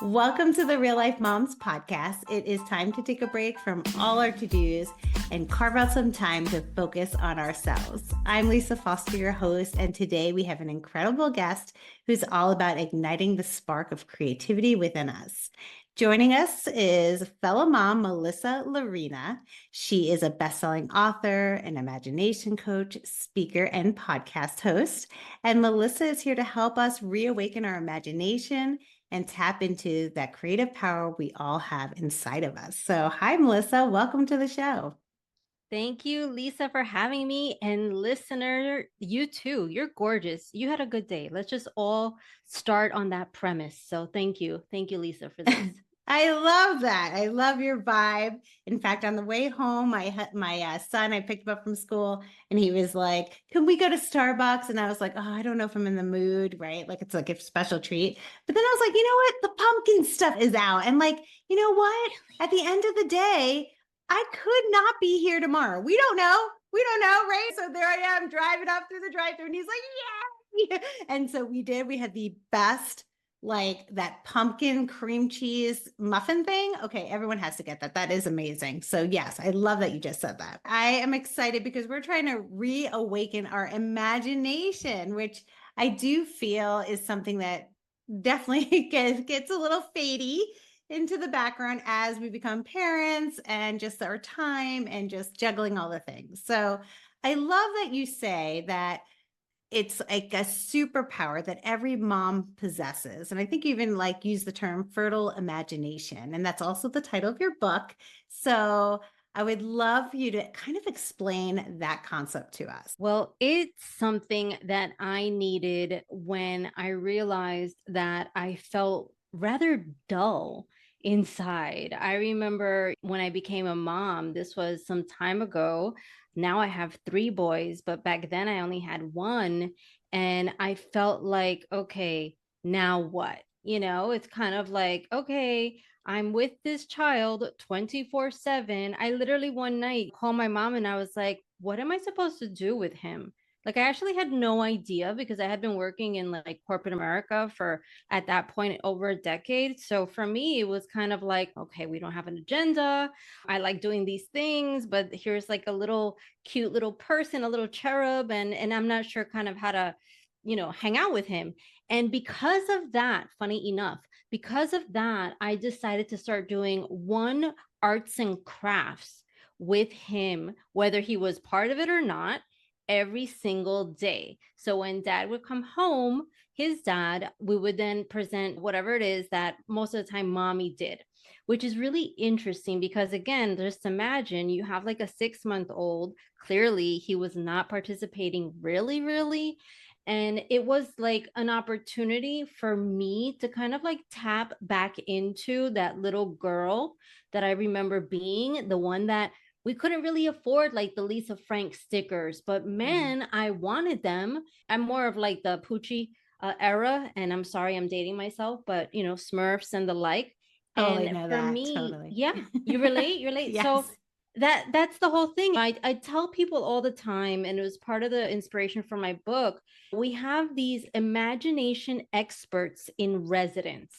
Welcome to the Real Life Momz Podcast. It is time to take a break from all our to-dos and carve out some time to focus on ourselves. I'm Lisa Foster, your host, and today we have an incredible guest who's all about igniting the spark of creativity within us. Joining us is fellow mom Melissa Llarena. She is a best-selling author, an imagination coach, speaker, and podcast host. And Melissa is here to help us reawaken our imagination and tap into that creative power we all have inside of us. So, hi, Melissa. Welcome to the show. Thank you, Lisa, for having me. And listener, you too. You're gorgeous. You had a good day. Let's just all start on that premise. So thank you. Thank you, Lisa, for this. I love that. I love your vibe. In fact, on the way home, my son, I picked him up from school and he was like, can we go to Starbucks? And I was like, oh, I don't know if I'm in the mood, right? Like it's like a special treat. But then I was like, you know what? The pumpkin stuff is out. And like, you know what? At the end of the day, I could not be here tomorrow. We don't know. We don't know, right? So there I am driving up through the drive-thru and he's like, yeah. And so we did. We had the best, like that pumpkin cream cheese muffin thing. Okay, everyone has to get that. That is amazing. So yes, I love that you just said that. I am excited because we're trying to reawaken our imagination, which I do feel is something that definitely gets a little fadey into the background as we become parents and just our time and just juggling all the things. So I love that you say that it's like a superpower that every mom possesses. And I think you even like use the term fertile imagination. And that's also the title of your book. So I would love you to kind of explain that concept to us. Well, it's something that I needed when I realized that I felt rather dull inside. I remember when I became a mom, this was some time ago. Now I have 3 boys, but back then I only had one. And I felt like, okay, now what? It's kind of like, okay, I'm with this child 24/7. I literally one night called my mom and I was like, what am I supposed to do with him? Like I actually had no idea because I had been working in like corporate America for at that point over a decade. So for me, it was kind of like, okay, we don't have an agenda. I like doing these things, but here's like a little cute little person, a little cherub, and I'm not sure kind of how to, hang out with him. And because of that, funny enough, because of that, I decided to start doing one arts and crafts with him, whether he was part of it or not, every single day. So when dad would come home, his dad, we would then present whatever it is that most of the time mommy did, which is really interesting because, again, just imagine you have like a 6-month old. Clearly, he was not participating really, really. And it was like an opportunity for me to kind of like tap back into that little girl that I remember being, the one that we couldn't really afford like the Lisa Frank stickers, but man, I wanted them. I'm more of like the Poochie era, and I'm sorry I'm dating myself, but Smurfs and the like. Oh, I And know for that me, totally. yeah, you relate. So Yes. that's the whole thing. I tell people all the time, and it was part of the inspiration for my book. We have these imagination experts in residence.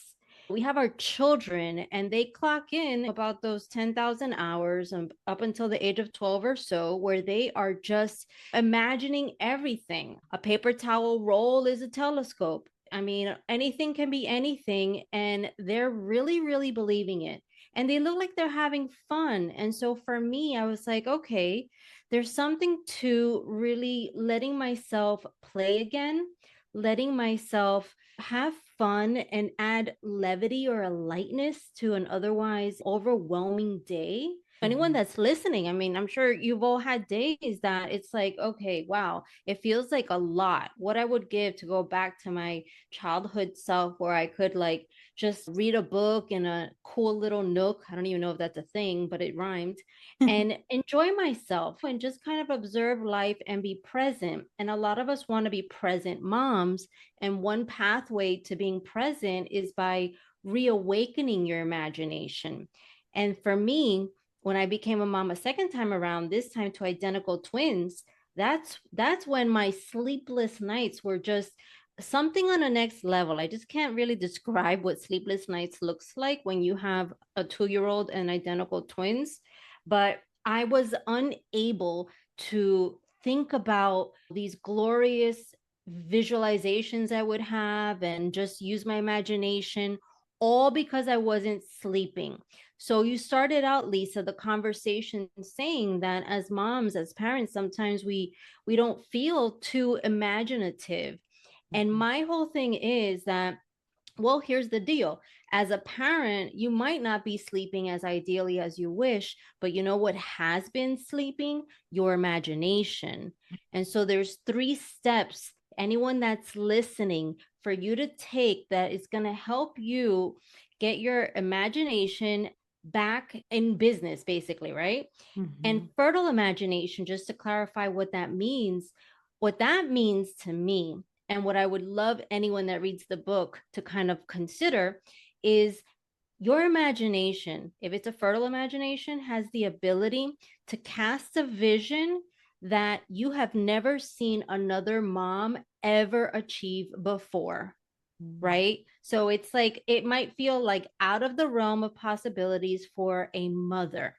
We have our children and they clock in about those 10,000 hours up until the age of 12 or so, where they are just imagining everything. A paper towel roll is a telescope. I mean, anything can be anything, and they're really, really believing it. And they look like they're having fun. And so for me, I was like, okay, there's something to really letting myself play again, letting myself have fun and add levity or a lightness to an otherwise overwhelming day. Anyone that's listening, I mean, I'm sure you've all had days that it's like, okay, wow, it feels like a lot. What I would give to go back to my childhood self where I could like just read a book in a cool little nook. I don't even know if that's a thing, but it rhymed, and enjoy myself and just kind of observe life and be present. And a lot of us want to be present moms. And one pathway to being present is by reawakening your imagination. And for me, when I became a mom a second time around, this time to identical twins, that's when my sleepless nights were just something on a next level. I just can't really describe what sleepless nights looks like when you have a 2-year-old and identical twins, but I was unable to think about these glorious visualizations I would have and just use my imagination, all because I wasn't sleeping. So you started out, Lisa, the conversation saying that as moms, as parents, sometimes we don't feel too imaginative. And Mhm. my whole thing is that, well, here's the deal. As a parent, you might not be sleeping as ideally as you wish, but you know what has been sleeping? Your imagination. And so there's 3 steps, anyone that's listening, for you to take that is going to help you get your imagination back in business, basically, right? And Mhm. fertile imagination, just to clarify what that means to me, and what I would love anyone that reads the book to kind of consider, is your imagination, if it's a fertile imagination, has the ability to cast a vision that you have never seen another mom ever achieve before, Mhm. right? So it's like it might feel like out of the realm of possibilities for a mother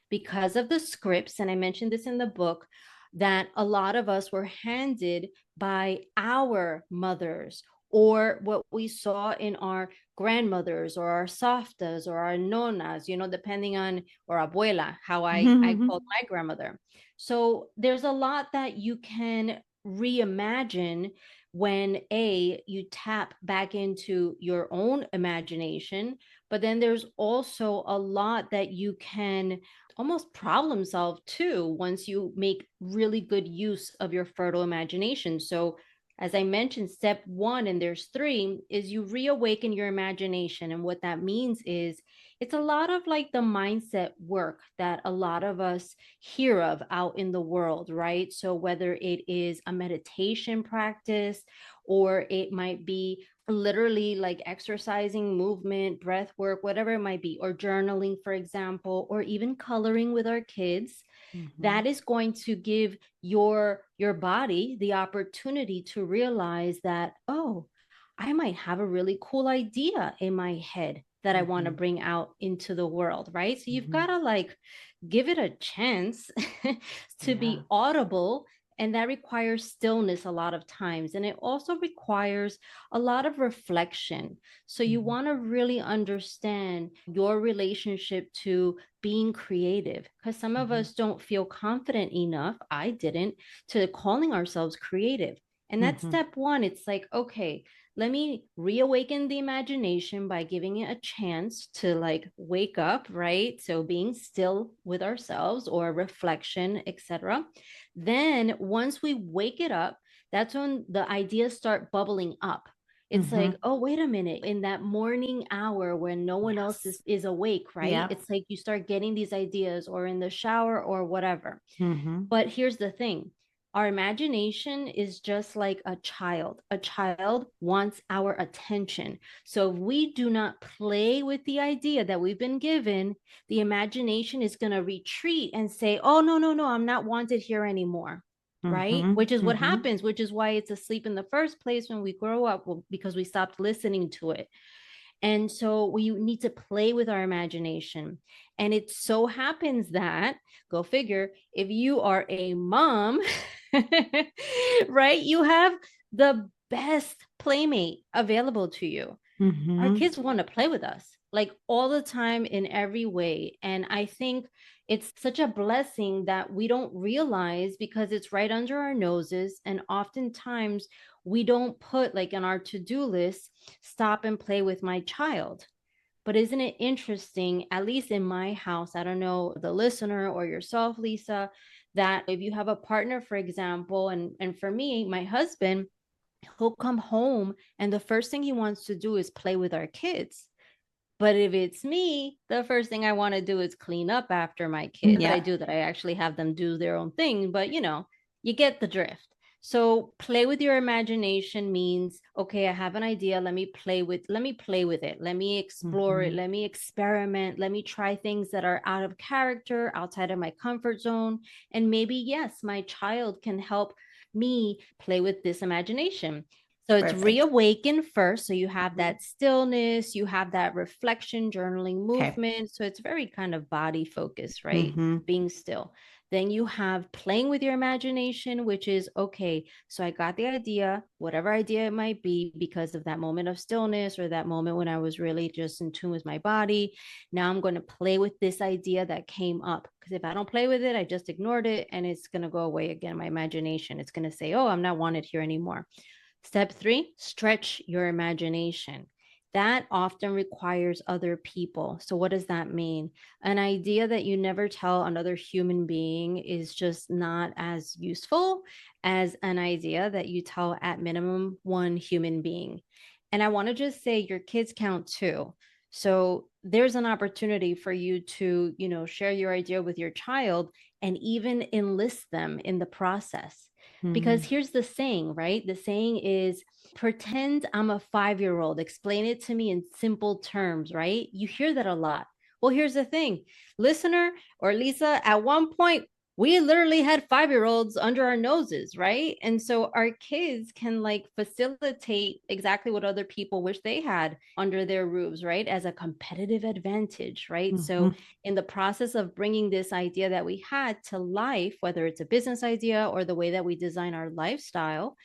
because of the scripts. And I mentioned this in the book, that a lot of us were handed by our mothers, or what we saw in our grandmothers or our softas or our nonas, depending on, or abuela, how I called my grandmother. So there's a lot that you can reimagine when you tap back into your own imagination, but then there's also a lot that you can almost problem solve too once you make really good use of your fertile imagination. So as I mentioned, step 1, and there's 3, is you reawaken your imagination. And what that means is it's a lot of like the mindset work that a lot of us hear of out in the world, right? So whether it is a meditation practice, or it might be literally like exercising, movement, breath work, whatever it might be, or journaling, for example, or even coloring with our kids, Mhm. that is going to give your body the opportunity to realize that, oh, I might have a really cool idea in my head that I want to Mhm. bring out into the world, right? So you've got Mhm. to like give it a chance to Yeah. be audible. And that requires stillness a lot of times. And it also requires a lot of reflection. So you Mhm. want to really understand your relationship to being creative, because some of Mhm. us don't feel confident enough, I didn't, to calling ourselves creative. And that's Mhm. step 1. It's like, okay, let me reawaken the imagination by giving it a chance to like wake up, right? So being still with ourselves, or reflection, etc. Then once we wake it up, that's when the ideas start bubbling up. It's like, Mhm. oh, wait a minute, in that morning hour when no one else Yes. is awake, right? Yep. It's like you start getting these ideas, or in the shower or whatever. Mhm. But here's the thing, our imagination is just like a child. A child wants our attention. So if we do not play with the idea that we've been given, the imagination is going to retreat and say, oh, no, no, no, I'm not wanted here anymore. Right? Mhm. Which is what Mhm. happens, which is why it's asleep in the first place when we grow up, well, because we stopped listening to it. And so we need to play with our imagination. And it so happens that, go figure, if you are a mom, right, you have the best playmate available to you. Our Mhm. kids want to play with us like all the time in every way. And I think it's such a blessing that we don't realize, because it's right under our noses. And oftentimes we don't put like on our to-do list, stop and play with my child. But isn't it interesting, at least in my house, I don't know the listener or yourself, Lisa, that if you have a partner, for example, and for me, my husband, he'll come home and the first thing he wants to do is play with our kids. But if it's me, the first thing I want to do is clean up after my kids. That I Yep. do, that I actually have them do their own thing. But you get the drift. So play with your imagination means, okay, I have an idea. Let me play with it. Let me explore it. Mhm. Let me experiment. Let me try things that are out of character, outside of my comfort zone. And maybe, yes, my child can help me play with this imagination. So it's Perfect. reawaken first. So you have Mhm. that stillness, you have that reflection, journaling Okay. movement. So it's very kind of body focused, right? Hmm. Being still. Then you have playing with your imagination, which is okay. So I got the idea, whatever idea it might be, because of that moment of stillness or that moment when I was really just in tune with my body. Now I'm going to play with this idea that came up. Because if I don't play with it, I just ignored it and it's going to go away again. My imagination, it's going to say, oh, I'm not wanted here anymore. Step three, stretch your imagination. That often requires other people. So, what does that mean? An idea that you never tell another human being is just not as useful as an idea that you tell at minimum one human being. And I want to just say your kids count too. So, there's an opportunity for you to, share your idea with your child and even enlist them in the process. Because Hmm. here's the saying, right? The saying is pretend I'm a 5-year-old, explain it to me in simple terms, right? You hear that a lot. Well, here's the thing, listener or Lisa, at one point, we literally had 5-year-olds under our noses, right? And so our kids can like facilitate exactly what other people wish they had under their roofs, right? As a competitive advantage, right? Hmm. So in the process of bringing this idea that we had to life, whether it's a business idea or the way that we design our lifestyle,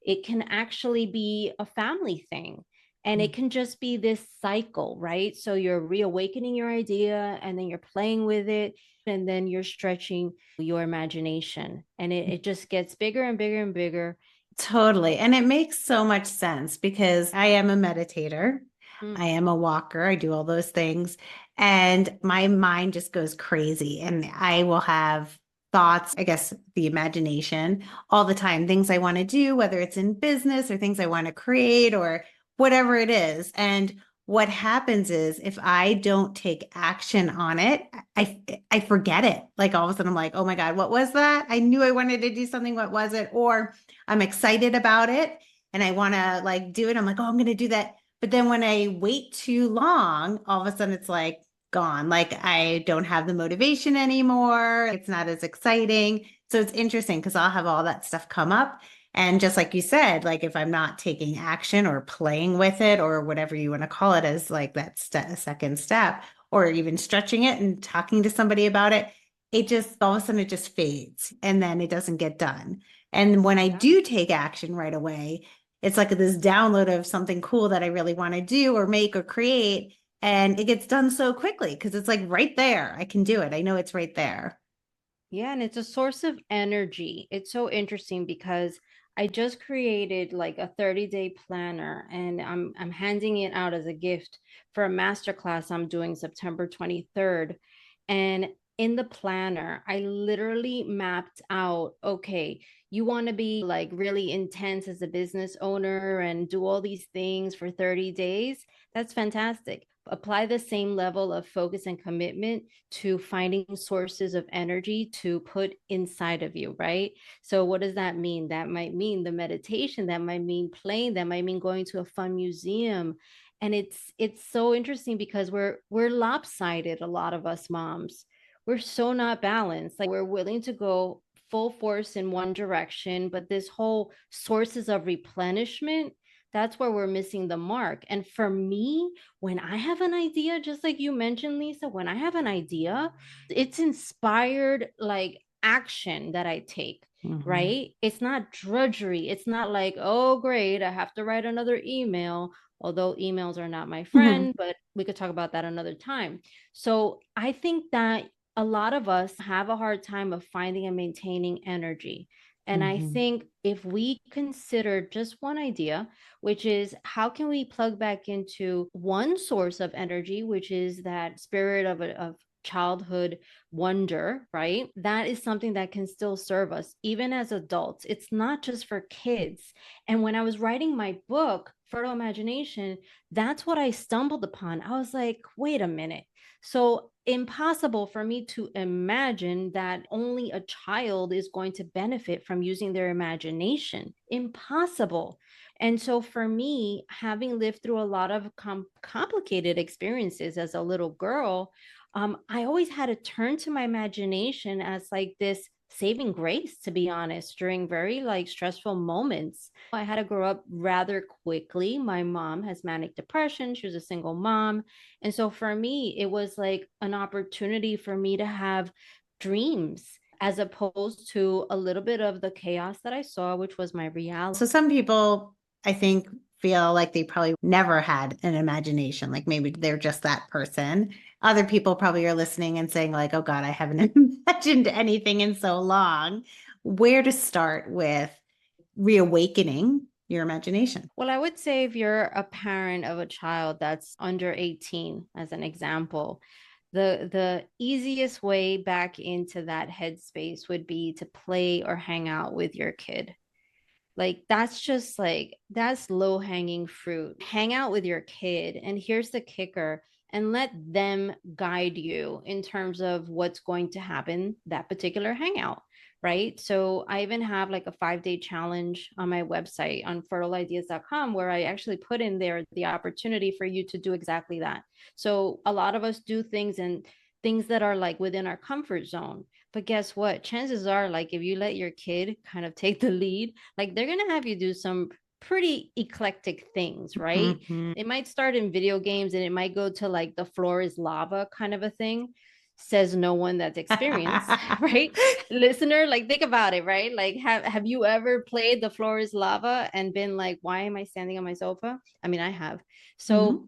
it can actually be a family thing. And it can just be this cycle, right? So you're reawakening your idea and then you're playing with it and then you're stretching your imagination. And it just gets bigger and bigger and bigger. Totally. And it makes so much sense because I am a meditator. Mm. I am a walker. I do all those things. And my mind just goes crazy. And I will have thoughts, I guess, the imagination all the time, things I want to do, whether it's in business or things I want to create or whatever it is. And what happens is if I don't take action on it, I forget it. Like all of a sudden I'm like, oh my God, what was that? I knew I wanted to do something. What was it? Or I'm excited about it and I want to like do it. I'm like, oh, I'm going to do that. But then when I wait too long, all of a sudden it's like gone. Like I don't have the motivation anymore. It's not as exciting. So it's interesting because I'll have all that stuff come up. And just like you said, like if I'm not taking action or playing with it or whatever you want to call it as like that second step, or even stretching it and talking to somebody about it, it just all of a sudden it just fades and then it doesn't get done. And when I Yeah. do take action right away, it's like this download of something cool that I really want to do or make or create. And it gets done so quickly because it's like right there. I can do it. I know it's right there. Yeah, and it's a source of energy. It's so interesting because I just created like a 30-day planner and I'm handing it out as a gift for a masterclass I'm doing September 23rd. And in the planner, I literally mapped out, okay, you want to be like really intense as a business owner and do all these things for 30 days. That's fantastic. Apply the same level of focus and commitment to finding sources of energy to put inside of you, right? So what does that mean? That might mean the meditation, that might mean playing, that might mean going to a fun museum. And it's so interesting because we're lopsided, a lot of us moms. We're so not balanced. Like we're willing to go full force in one direction, but this whole sources of replenishment, that's where we're missing the mark. And for me, when I have an idea, just like you mentioned, Lisa, when I have an idea, it's inspired like action that I take, Mhm. right? It's not drudgery. It's not like, oh, great, I have to write another email, although emails are not my Mhm. friend, but we could talk about that another time. So I think that a lot of us have a hard time of finding and maintaining energy. And I Mhm. think if we consider just one idea, which is how can we plug back into one source of energy, which is that spirit of childhood wonder, right? That is something that can still serve us even as adults. It's not just for kids. And when I was writing my book, Fertile Imagination, that's what I stumbled upon. I was like, wait a minute. So impossible for me to imagine that only a child is going to benefit from using their imagination. Impossible. And so for me, having lived through a lot of complicated experiences as a little girl, I always had to turn to my imagination as like this saving grace, to be honest, during very like stressful moments. I had to grow up rather quickly. My mom has manic depression. She was a single mom. And so for me, it was like an opportunity for me to have dreams as opposed to a little bit of the chaos that I saw, which was my reality. So some people, I think, feel like they probably never had an imagination, like maybe they're just that person. Other people probably are listening and saying like, oh God, I haven't imagined anything in so long. Where to start with reawakening your imagination? Well, I would say if you're a parent of a child that's under 18, as an example, the easiest way back into that headspace would be to play or hang out with your kid. Like that's just like that's low hanging fruit. Hang out with your kid, and here's the kicker, and let them guide you in terms of what's going to happen that particular hangout, right? So I even have like a 5-day challenge on my website on fertileideas.com where I actually put in there the opportunity for you to do exactly that. So a lot of us do things and things that are like within our comfort zone. But guess what? Chances are, like, if you let your kid kind of take the lead, like, they're going to have you do some pretty eclectic things, right? Mm-hmm. It might start in video games and it might go to like the floor is lava kind of a thing. Says no one that's experienced, right? Listener, like, think about it, right? Like, have you ever played the floor is lava and been like, why am I standing on my sofa? I mean, I have. So, Mm-hmm.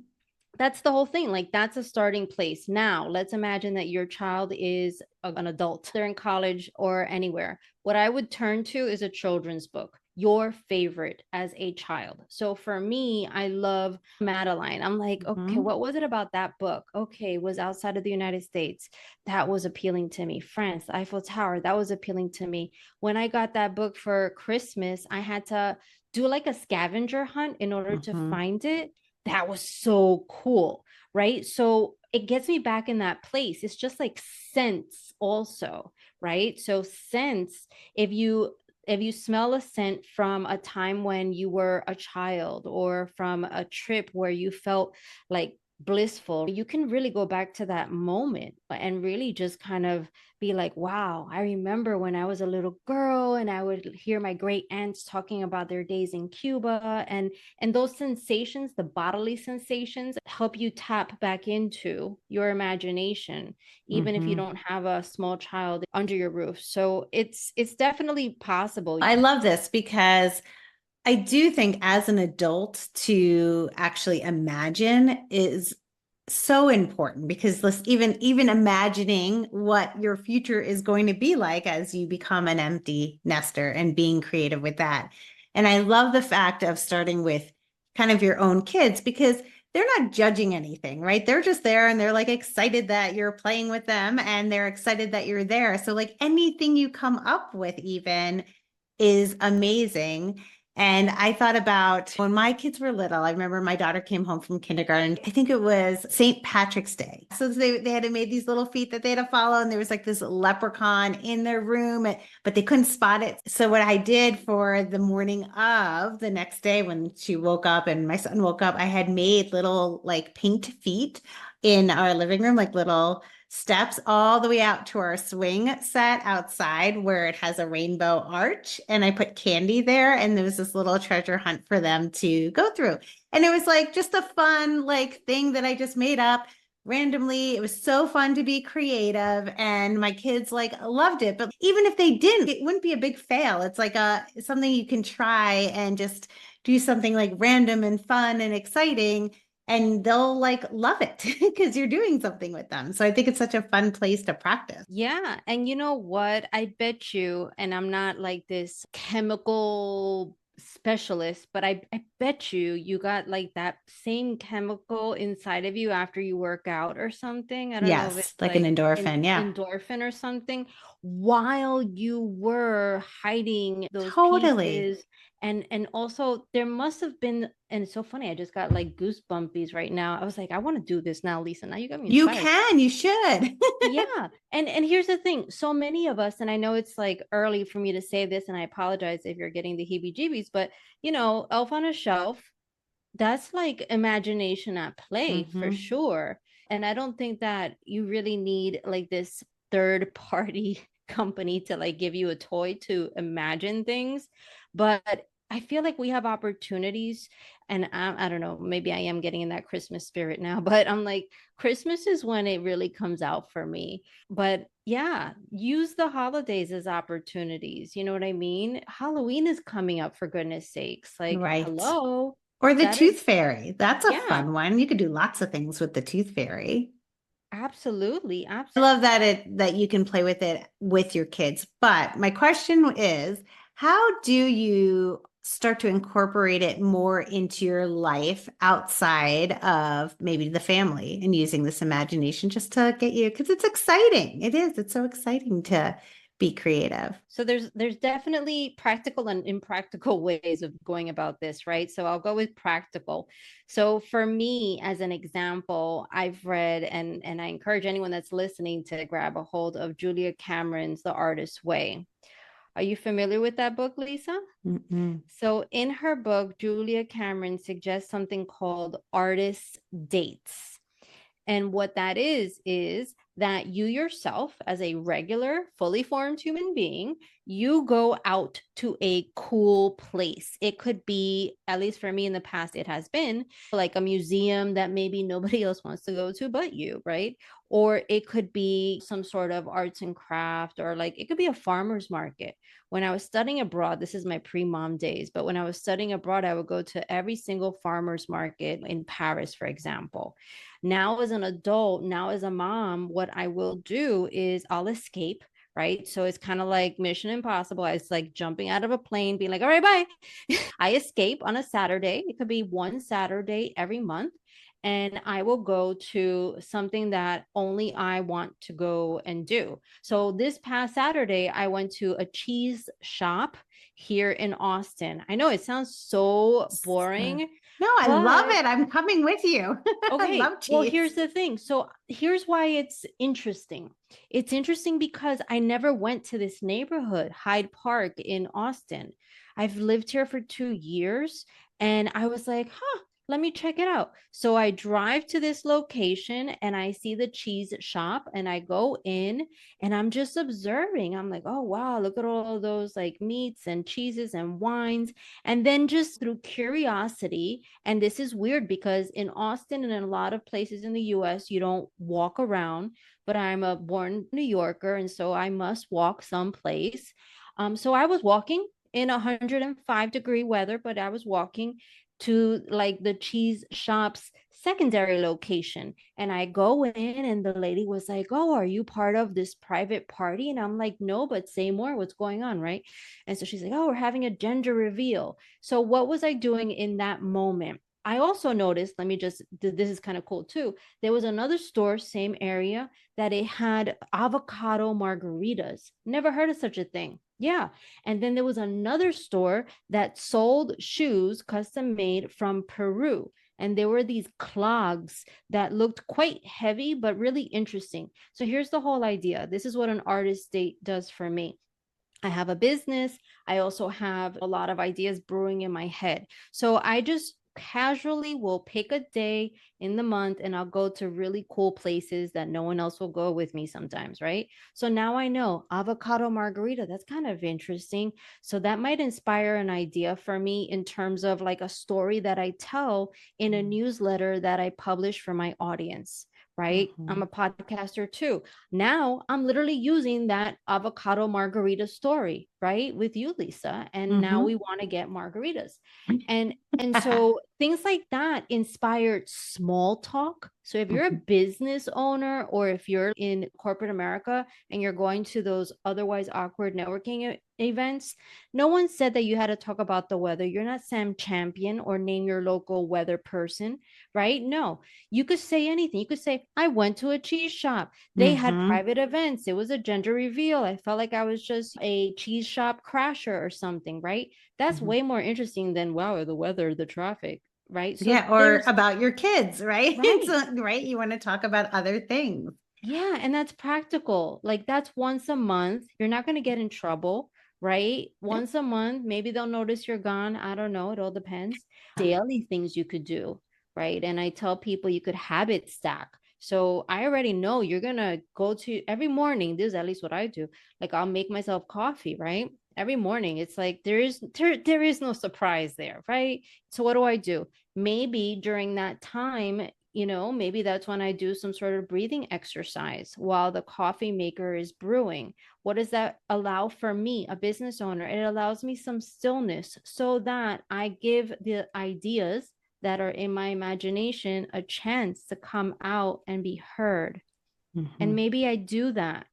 that's the whole thing. Like, that's a starting place. Now, let's imagine that your child is an adult, they're in college or anywhere. What I would turn to is a children's book, your favorite as a child. So for me, I love Madeline. I'm like, okay, Mm-hmm. what was it about that book? Okay, it was outside of the United States. That was appealing to me. France, the Eiffel Tower, that was appealing to me. When I got that book for Christmas, I had to do like a scavenger hunt in order to Mm-hmm. find it. That was so cool, right? So it gets me back in that place. It's just like scents also, right? So scents, if you smell a scent from a time when you were a child or from a trip where you felt like blissful, you can really go back to that moment and really just kind of be like, wow, I remember when I was a little girl and I would hear my great aunts talking about their days in Cuba, and those sensations, the bodily sensations, help you tap back into your imagination, even if you Mm-hmm. don't have a small child under your roof. So it's definitely possible. I love this because I do think as an adult to actually imagine is so important because even imagining what your future is going to be like as you become an empty nester and being creative with that. And I love the fact of starting with kind of your own kids because they're not judging anything, right? They're just there and they're like excited that you're playing with them and they're excited that you're there. So like anything you come up with even is amazing. And I thought about when my kids were little, I remember my daughter came home from kindergarten. I think it was St. Patrick's Day. So they had made these little feet that they had to follow. And there was like this leprechaun in their room, but they couldn't spot it. So what I did for the morning of the next day when she woke up and my son woke up, I had made little like paint feet in our living room, like little steps all the way out to our swing set outside where it has a rainbow arch. And I put candy there, and there was this little treasure hunt for them to go through. And it was like just a fun, like thing that I just made up randomly. It was so fun to be creative, and my kids like loved it. But even if they didn't, it wouldn't be a big fail. It's like something you can try and just do something like random and fun and exciting, and they'll like love it because you're doing something with them. So I think it's such a fun place to practice. Yeah. And you know what? I bet you, and I'm not like this chemical specialist, but I bet you got like that same chemical inside of you after you work out or something. I don't know if Yes, it's like an like endorphin. Yeah, endorphin or something while you were hiding those totally. pieces. And also there must have been, and it's so funny, I just got like goosebumpies right now. I was like, I want to do this now, Lisa. Now you got me You inspired. can, you should. Yeah. And here's the thing. So many of us, and I know it's like early for me to say this, and I apologize if you're getting the heebie-jeebies, but Elf on a Shelf, that's like imagination at play for Hmm. sure. And I don't think that you really need like this third party company to like give you a toy to imagine things. But I feel like we have opportunities, and I don't know, maybe I am getting in that Christmas spirit now, but I'm like, Christmas is when it really comes out for me. But yeah, use the holidays as opportunities. You know what I mean? Halloween is coming up, for goodness sakes. Like, Right. hello, Or the Saturday. tooth fairy. That's a Yeah, fun one. You could do lots of things with the tooth fairy. absolutely. I love that that you can play with it with your kids. But my question is, how do you start to incorporate it more into your life outside of maybe the family and using this imagination just to get you, because it's exciting. It is. It's so exciting to be creative. So there's definitely practical and impractical ways of going about this, right? So I'll go with practical. So for me, as an example, I've read, and I encourage anyone that's listening to grab a hold of Julia Cameron's The Artist's Way. Are you familiar with that book, Lisa? Mm-mm. So in her book, Julia Cameron suggests something called artist dates. And what that is that you yourself, as a regular, fully formed human being, you go out to a cool place. It could be, at least for me in the past, it has been like a museum that maybe nobody else wants to go to but you, right? Or it could be some sort of arts and craft, or like it could be a farmer's market. When I was studying abroad, this is my pre-mom days, but when I was studying abroad, I would go to every single farmer's market in Paris, for example. Now, as an adult, now as a mom, what I will do is I'll escape, right? So it's kind of like Mission Impossible. It's like jumping out of a plane, being like, all right, bye. I escape on a Saturday. It could be one Saturday every month. And I will go to something that only I want to go and do. So this past Saturday, I went to a cheese shop here in Austin. I know it sounds so boring, No, I love but it. I'm coming with you. I okay, love well, cheese. here's the thing. So here's why it's interesting. It's interesting because I never went to this neighborhood, Hyde Park in Austin. I've lived here for 2 years, and I was like, huh, let me check it out. So I drive to this location and I see the cheese shop and I go in and I'm just observing. I'm like, oh, wow, look at all of those like meats and cheeses and wines. And then just through curiosity, and this is weird because in Austin and in a lot of places in the US, you don't walk around, but I'm a born New Yorker, and so I must walk someplace. So I was walking in 105-degree weather, but I was walking to like the cheese shop's secondary location. And I go in, and the lady was like, oh, are you part of this private party? And I'm like, no, but say more. What's going on? Right. And so she's like, oh, we're having a gender reveal. So what was I doing in that moment? I also noticed, let me just, this is kind of cool too. There was another store, same area, that it had avocado margaritas. Never heard of such a thing. Yeah. And then there was another store that sold shoes custom made from Peru. And there were these clogs that looked quite heavy, but really interesting. So here's the whole idea. This is what an artist date does for me. I have a business. I also have a lot of ideas brewing in my head. So I just casually will pick a day in the month and I'll go to really cool places that no one else will go with me sometimes, right? So now I know avocado margarita, that's kind of interesting. So that might inspire an idea for me in terms of like a story that I tell in a newsletter that I publish for my audience. Right. I'm Mhm. a podcaster too. Now I'm literally using that avocado margarita story, right, with you, Lisa. And now we Mhm. want to get margaritas. And so things like that inspired small talk. So if you're a Mhm. business owner or if you're in corporate America and you're going to those otherwise awkward networking events, no one said that you had to talk about the weather. You're not Sam Champion or name your local weather person, right? No, you could say anything. You could say, I went to a cheese shop. They had Mhm. private events. It was a gender reveal. I felt like I was just a cheese shop crasher or something, right? That's Mhm. way more interesting than, wow, the weather, the traffic, right? So Yeah, or there's, about your kids, right? right. So, right, you want to talk about other things. Yeah, and that's practical. Like that's once a month. You're not going to get in trouble, right? Yeah. Once a month, maybe they'll notice you're gone. I don't know. It all depends. Daily things you could do, right? And I tell people you could habit stack. So I already know you're going to go to every morning. This is at least what I do. Like I'll make myself coffee, right? Every morning. It's like there is no surprise there, right? So what do? Maybe during that time, maybe that's when I do some sort of breathing exercise while the coffee maker is brewing. What does that allow for me, a business owner? It allows me some stillness so that I give the ideas that are in my imagination a chance to come out and be heard. And maybe I do that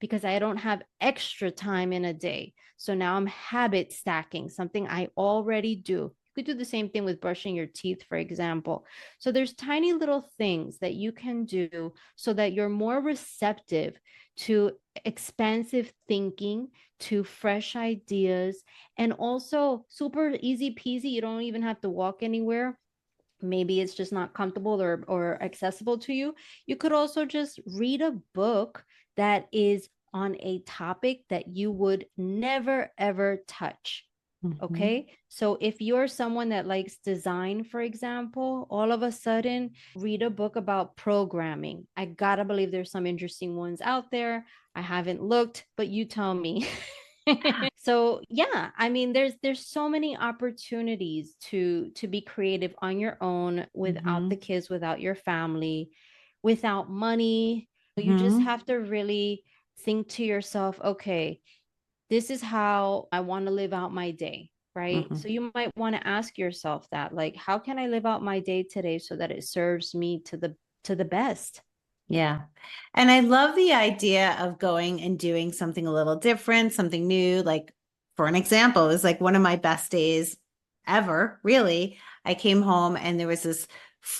because I don't have extra time in a day. So now I'm habit stacking, something I already do. You could do the same thing with brushing your teeth, for example. So there's tiny little things that you can do so that you're more receptive to expansive thinking, to fresh ideas, and also super easy peasy. You don't even have to walk anywhere. Maybe it's just not comfortable or accessible to you. You could also just read a book that is on a topic that you would never ever touch. Okay. So if you're someone that likes design, for example, all of a sudden read a book about programming. I gotta believe there's some interesting ones out there. I haven't looked, but you tell me. So yeah, I mean there's so many opportunities to be creative on your own without the kids, without your family, without money. You just have to really think to yourself, okay, this is how I want to live out my day, right? So you might want to ask yourself that, like, how can I live out my day today so that it serves me to the best? Yeah. And I love the idea of going and doing something a little different, something new. Like, for an example, it was like one of my best days ever, really. I came home and there was this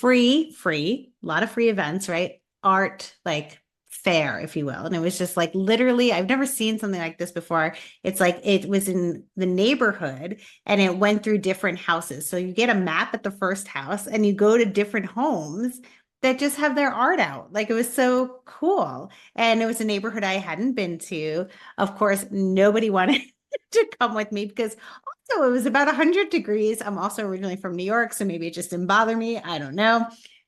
a lot of free events, right? Art, like fair, if you will. And it was just like literally, I've never seen something like this before. It's like it was in the neighborhood and it went through different houses. So you get a map at the first house and you go to different homes that just have their art out. Like it was so cool. And it was a neighborhood I hadn't been to. Of course, nobody wanted to come with me because also it was about 100 degrees. I'm also originally from New York, so maybe it just didn't bother me. I don't know.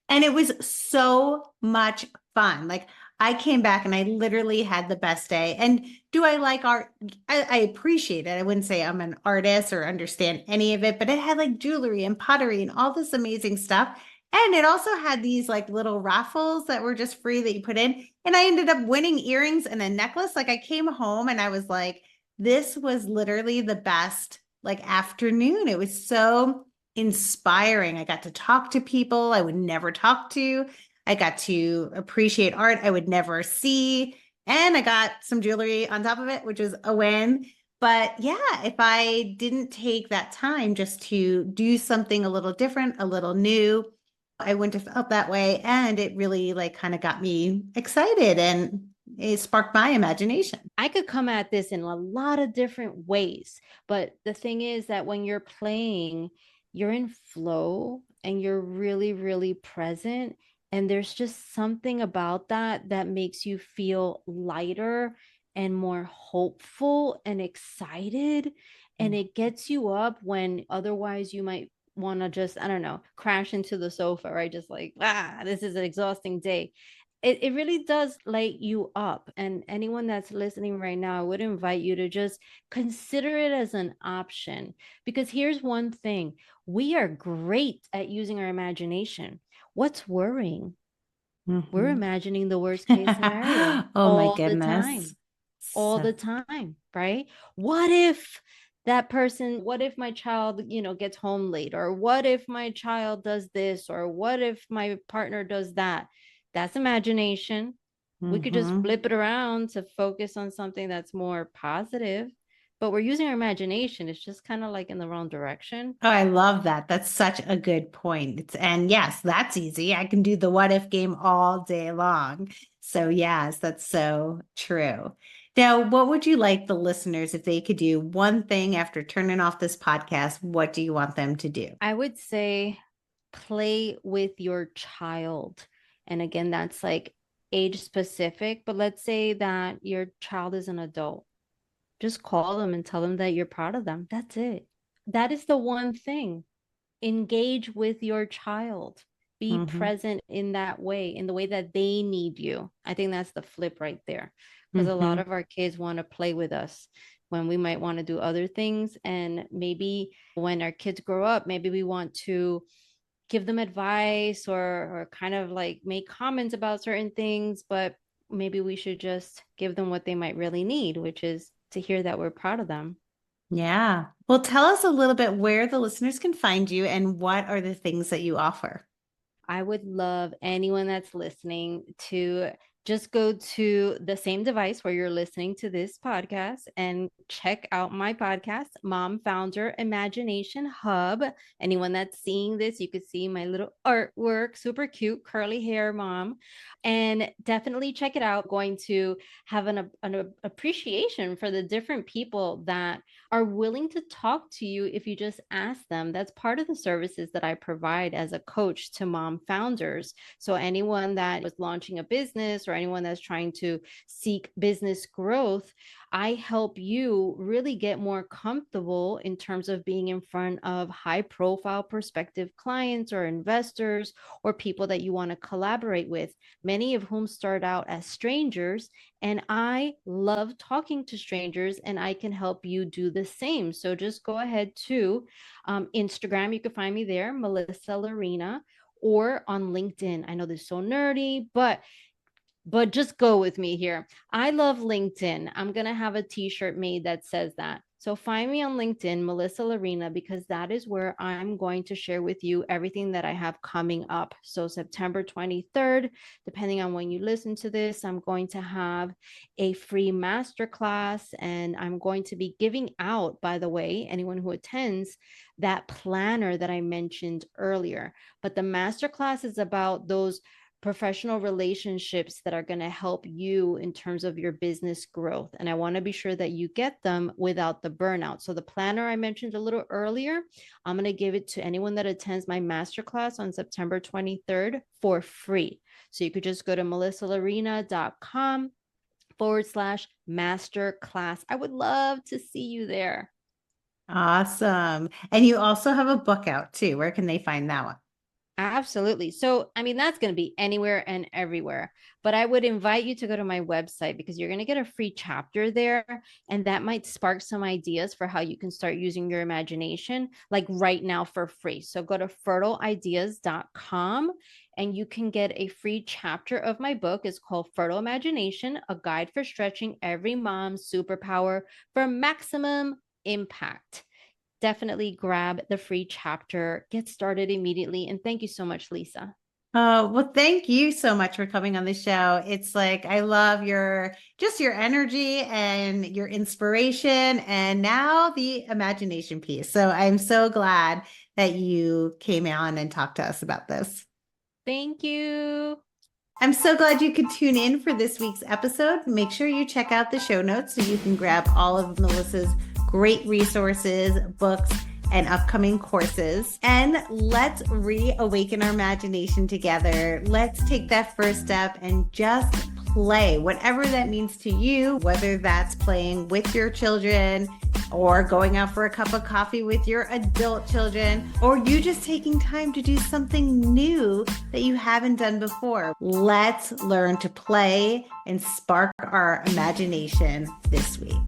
And it was so much fun. Like I came back and I literally had the best day. And do I like art? I appreciate it. I wouldn't say I'm an artist or understand any of it, but it had like jewelry and pottery and all this amazing stuff. And it also had these like little raffles that were just free that you put in. And I ended up winning earrings and a necklace. Like I came home and I was like, this was literally the best like afternoon. It was so inspiring. I got to talk to people I would never talk to. I got to appreciate art I would never see. And I got some jewelry on top of it, which was a win. But yeah, if I didn't take that time just to do something a little different, a little new, I wouldn't have felt that way. And it really like kind of got me excited and it sparked my imagination. I could come at this in a lot of different ways, but the thing is that when you're playing, you're in flow and you're really, really present. And there's just something about that that makes you feel lighter and more hopeful and excited. And it gets you up when otherwise you might want to just, I don't know, crash into the sofa, right? Just like, this is an exhausting day. It really does light you up. And anyone that's listening right now, I would invite you to just consider it as an option. Because here's one thing, we are great at using our imagination. What's worrying? We're imagining the worst case scenario Oh my all the time, goodness. all So, the time, right? What if what if my child, gets home late? Or what if my child does this? Or what if my partner does that? That's imagination. We could just flip it around to focus on something that's more positive, but we're using our imagination. It's just kind of like in the wrong direction. Oh, I love that. That's such a good point. And yes, that's easy. I can do the what if game all day long. So, yes, that's so true. Now, what would you like the listeners, if they could do one thing after turning off this podcast, what do you want them to do? I would say play with your child. And again, that's like age specific, but let's say that your child is an adult. Just call them and tell them that you're proud of them. That's it. That is the one thing. Engage with your child. Be present in that way, in the way that they need you. I think that's the flip right there. Because a lot of our kids want to play with us when we might want to do other things. And maybe when our kids grow up, maybe we want to give them advice or kind of like make comments about certain things, but maybe we should just give them what they might really need, which is to hear that we're proud of them. Yeah. Well, tell us a little bit where the listeners can find you and what are the things that you offer. I would love anyone that's listening to just go to the same device where you're listening to this podcast and check out my podcast, Mom Founder Imagination Hub. Anyone that's seeing this, you could see my little artwork, super cute, curly hair mom. And definitely check it out. Going to have an appreciation for the different people that are willing to talk to you if you just ask them. That's part of the services that I provide as a coach to mom founders. So anyone that was launching a business or anyone that's trying to seek business growth, I help you really get more comfortable in terms of being in front of high profile prospective clients or investors or people that you want to collaborate with, many of whom start out as strangers. And I love talking to strangers, and I can help you do the same. So just go ahead to Instagram. You can find me there, Melissa Llarena, or on LinkedIn. I know this is so nerdy, but just go with me here. I love LinkedIn. I'm going to have a t-shirt made that says that. So find me on LinkedIn, Melissa Llarena, because that is where I'm going to share with you everything that I have coming up. So September 23rd, depending on when you listen to this, I'm going to have a free masterclass, and I'm going to be giving out, by the way, anyone who attends, that planner that I mentioned earlier. But the masterclass is about those professional relationships that are going to help you in terms of your business growth. And I want to be sure that you get them without the burnout. So the planner I mentioned a little earlier, I'm going to give it to anyone that attends my masterclass on September 23rd for free. So you could just go to melissallarena.com/masterclass. I would love to see you there. Awesome. And you also have a book out too. Where can they find that one? Absolutely. So, I mean, that's going to be anywhere and everywhere. But I would invite you to go to my website because you're going to get a free chapter there. And that might spark some ideas for how you can start using your imagination, like right now for free. So go to fertileideas.com and you can get a free chapter of my book. It's called Fertile Imagination, a guide for stretching every mom's superpower for maximum impact. Definitely grab the free chapter, get started immediately. And thank you so much, Lisa. Oh, well, thank you so much for coming on the show. It's like, I love just your energy and your inspiration and now the imagination piece. So I'm so glad that you came on and talked to us about this. Thank you. I'm so glad you could tune in for this week's episode. Make sure you check out the show notes so you can grab all of Melissa's great resources, books, and upcoming courses. And let's reawaken our imagination together. Let's take that first step and just play, whatever that means to you, whether that's playing with your children or going out for a cup of coffee with your adult children, or you just taking time to do something new that you haven't done before. Let's learn to play and spark our imagination this week.